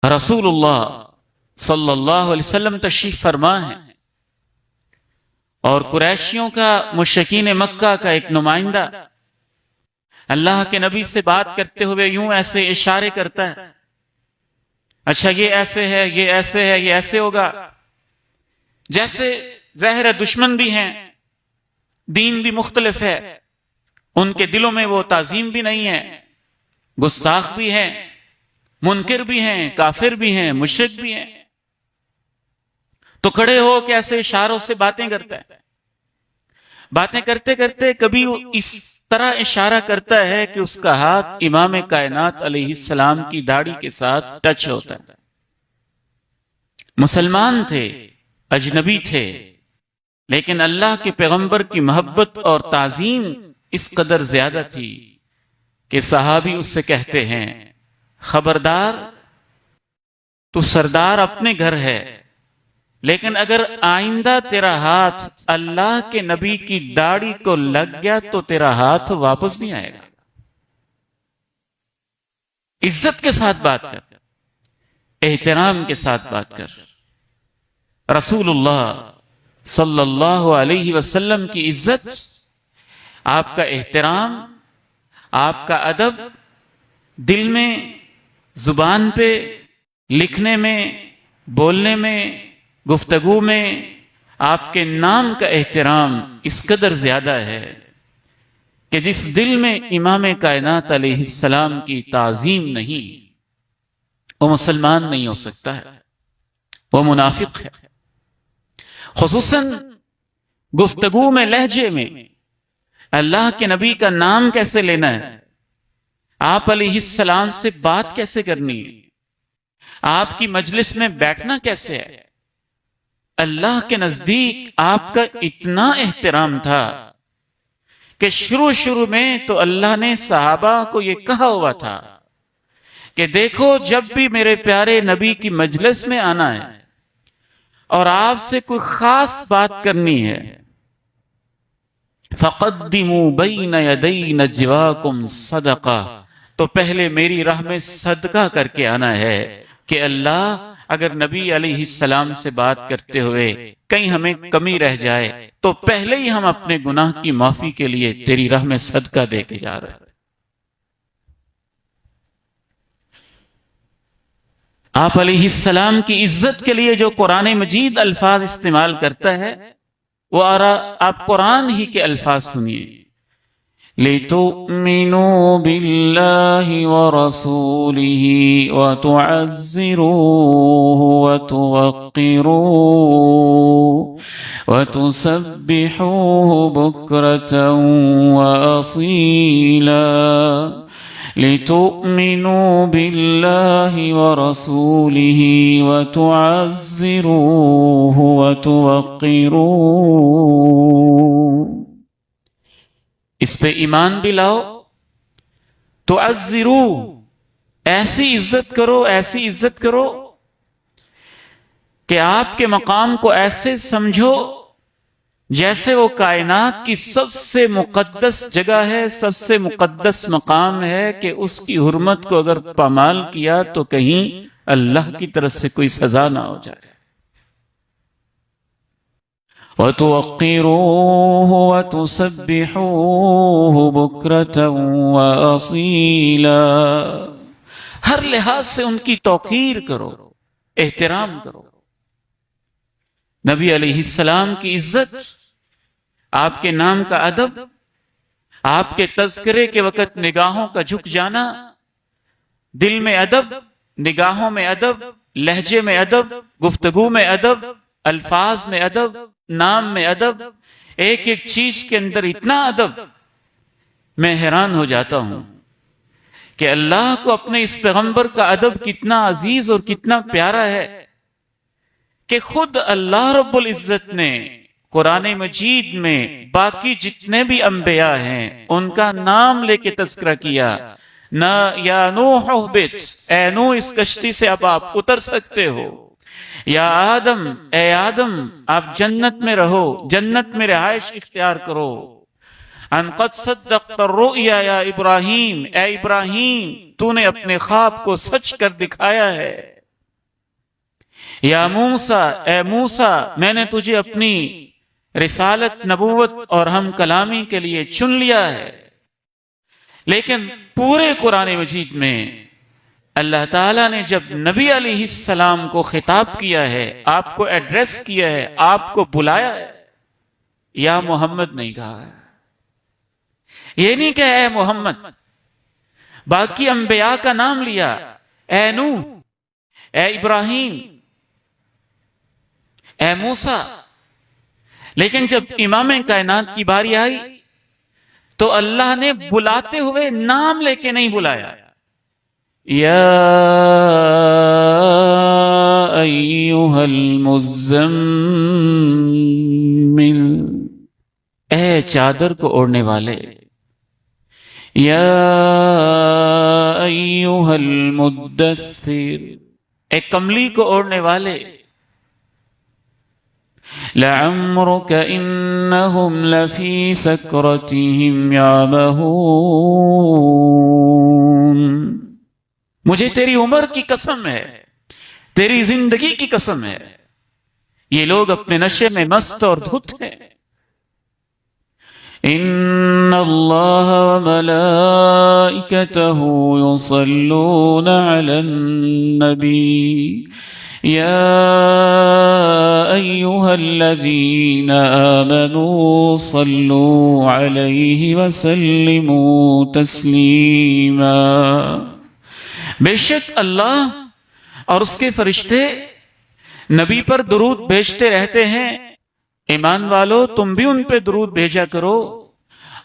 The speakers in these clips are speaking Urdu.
رسول اللہ صلی اللہ علیہ وسلم تشریف فرما ہے اور قریشیوں کا، مشرکین مکہ کا ایک نمائندہ اللہ کے نبی سے بات کرتے ہوئے یوں ایسے اشارے کرتا ہے، اچھا یہ ایسے ہے، یہ ایسے ہے، یہ ایسے ہوگا. جیسے ظاہر ہے دشمن بھی ہیں، دین بھی مختلف ہے، ان کے دلوں میں وہ تعظیم بھی نہیں ہے، گستاخ بھی ہیں، منکر بھی ہیں، کافر بھی ہیں، مشرک بھی ہیں. تو کھڑے ہو کے ایسے اشاروں سے باتیں کرتا ہے. باتیں کرتے کرتے کبھی اس طرح اشارہ کرتا ہے کہ اس کا ہاتھ امام کائنات علیہ السلام کی داڑھی کے ساتھ ٹچ ہوتا ہے. مسلمان تھے، اجنبی تھے، لیکن اللہ کے پیغمبر کی محبت اور تعظیم اس قدر زیادہ تھی کہ صحابی اس سے کہتے ہیں، خبردار، تو سردار اپنے گھر ہے، لیکن اگر آئندہ تیرا ہاتھ اللہ کے نبی کی داڑھی کو لگ گیا تو تیرا ہاتھ واپس نہیں آئے گا. عزت کے ساتھ بات کر، احترام کے ساتھ بات کر. رسول اللہ صلی اللہ علیہ وسلم کی عزت، آپ کا احترام، آپ کا ادب، دل میں، زبان پہ، لکھنے میں، بولنے میں، گفتگو میں آپ کے نام کا احترام اس قدر زیادہ ہے کہ جس دل میں امام کائنات علیہ السلام کی تعظیم نہیں، وہ مسلمان نہیں ہو سکتا ہے، وہ منافق ہے. خصوصاً گفتگو میں، لہجے میں اللہ کے نبی کا نام کیسے لینا ہے، آپ علیہ السلام سے بات کیسے کرنی ہے، آپ کی مجلس میں بیٹھنا کیسے ہے. اللہ کے نزدیک آپ کا اتنا احترام تھا کہ شروع میں تو اللہ نے صحابہ کو یہ کہا ہوا تھا کہ دیکھو جب بھی میرے پیارے نبی کی مجلس میں آنا ہے اور آپ سے کوئی خاص بات کرنی ہے، فَقَدِّمُوا بَيْنَ يَدَيْ نَجْوَاكُمْ صَدَقَةً، تو پہلے میری راہ میں صدقہ کر کے آنا ہے کہ اللہ اگر نبی علیہ السلام سے بات کرتے ہوئے کہیں ہمیں کمی رہ جائے تو پہلے ہی ہم اپنے گناہ کی معافی کے لیے تیری راہ میں صدقہ دے کے جا رہے ہیں. آپ علیہ السلام کی عزت کے لیے جو قرآن مجید الفاظ استعمال کرتا ہے وہ آپ قرآن ہی کے الفاظ سنیے. لِتُؤْمِنُوا بِاللَّهِ وَرَسُولِهِ وَتُعَزِّرُوهُ وَتُوَقِّرُوهُ وَتُسَبِّحُوهُ بُكْرَةً وَأَصِيلًا. لِتُؤْمِنُوا بِاللَّهِ وَرَسُولِهِ وَتُعَزِّرُوهُ وَتُوَقِّرُوهُ. اس پہ ایمان بھی لاؤ. تو عزرو، ایسی عزت کرو، ایسی عزت کرو کہ آپ کے مقام کو ایسے سمجھو جیسے وہ کائنات کی سب سے مقدس جگہ ہے، سب سے مقدس مقام ہے کہ اس کی حرمت کو اگر پامال کیا تو کہیں اللہ کی طرف سے کوئی سزا نہ ہو جائے. وَتُوَقِّرُوهُ وَتُسَبِّحُوهُ بُكْرَةً وَأَصِيلًا. ہر لحاظ سے ان کی توقیر کرو، احترام کرو. نبی علیہ السلام کی عزت، آپ کے نام کا ادب، آپ کے تذکرے کے وقت نگاہوں کا جھک جانا، دل میں ادب، نگاہوں میں ادب، لہجے میں ادب، گفتگو میں ادب، الفاظ میں ادب، نام میں ادب، ایک ایک چیز کے اندر اتنا ادب. میں حیران ہو جاتا ہوں کہ اللہ کو اپنے اس پیغمبر کا ادب کتنا عزیز اور کتنا پیارا ہے کہ خود اللہ رب العزت نے قرآن مجید میں باقی جتنے بھی انبیاء ہیں ان کا نام لے کے تذکرہ کیا. نہ یا نوح اہبط، اے نوح اس کشتی سے اب آپ اتر سکتے ہو. یا آدم، اے آدم آپ جنت میں رہو، جنت میں رہائش اختیار کرو. ان قد صدقت الرؤیا یا ابراہیم، اے ابراہیم تو نے اپنے خواب کو سچ کر دکھایا ہے. یا موسیٰ، اے موسیٰ، میں نے تجھے اپنی رسالت، نبوت اور ہم کلامی کے لیے چن لیا ہے۔ لیکن پورے قرآن مجید میں اللہ تعالیٰ نے جب نبی علیہ السلام کو خطاب کیا ہے، آپ کو ایڈریس کیا ہے، آپ کو بلایا ہے، یا محمد نہیں کہا ہے۔ یہ نہیں کہ اے محمد، باقی انبیاء کا نام لیا، اے نوح، اے ابراہیم، اے موسیٰ، لیکن جب امام کائنات کی باری آئی تو اللہ نے بلاتے ہوئے نام لے کے نہیں بلایا۔ یا ایھا المزمل، اے چادر کو اوڑھنے والے، یا ایھا المدثر، اے کملی کو اوڑھنے والے، لعمرک انہم لفی سکرتہم یعمہون، مجھے تیری عمر کی قسم ہے، تیری زندگی کی قسم ہے، یہ لوگ اپنے نشے میں مست اور دھت ہیں۔ ان اللہ وملائکتہ یصلون علی النبی یا ایھا الذین آمنوا صلوا علیہ وسلموا تسلیما، بے شک اللہ اور اس کے فرشتے نبی پر درود بھیجتے رہتے ہیں، ایمان والو تم بھی ان پہ درود بھیجا کرو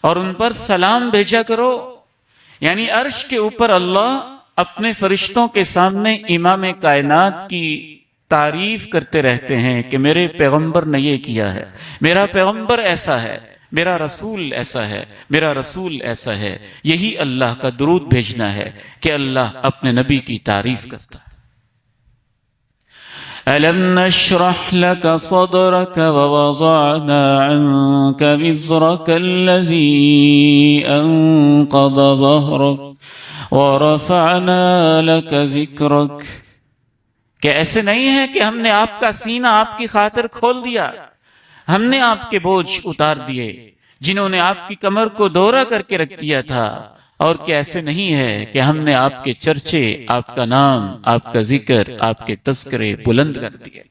اور ان پر سلام بھیجا کرو۔ یعنی عرش کے اوپر اللہ اپنے فرشتوں کے سامنے امام کائنات کی تعریف کرتے رہتے ہیں کہ میرے پیغمبر نے یہ کیا ہے، میرا پیغمبر ایسا ہے، میرا رسول ایسا ہے، میرا رسول ایسا ہے۔ یہی اللہ کا درود بھیجنا ہے کہ اللہ اپنے نبی کی تعریف کرتا ہے۔ أَلَمْ نَشْرَحْ لَكَ صَدْرَكَ وَوَضَعْنَا عَنْكَ وِزْرَكَ الَّذِي أَنْقَضَ ظَهْرَكَ وَرَفَعْنَا لَكَ ذِكْرَكَ، کہ ایسے نہیں ہے کہ ہم نے آپ کا سینہ آپ کی خاطر کھول دیا، ہم نے آپ کے بوجھ اتار دیے جنہوں نے آپ کی کمر کو دورہ کر کے رکھ دیا تھا، اور کہ ایسے نہیں ہے کہ ہم نے آپ کے چرچے، آپ کا نام، آپ کا ذکر، آپ کے تذکرے بلند کر دیے۔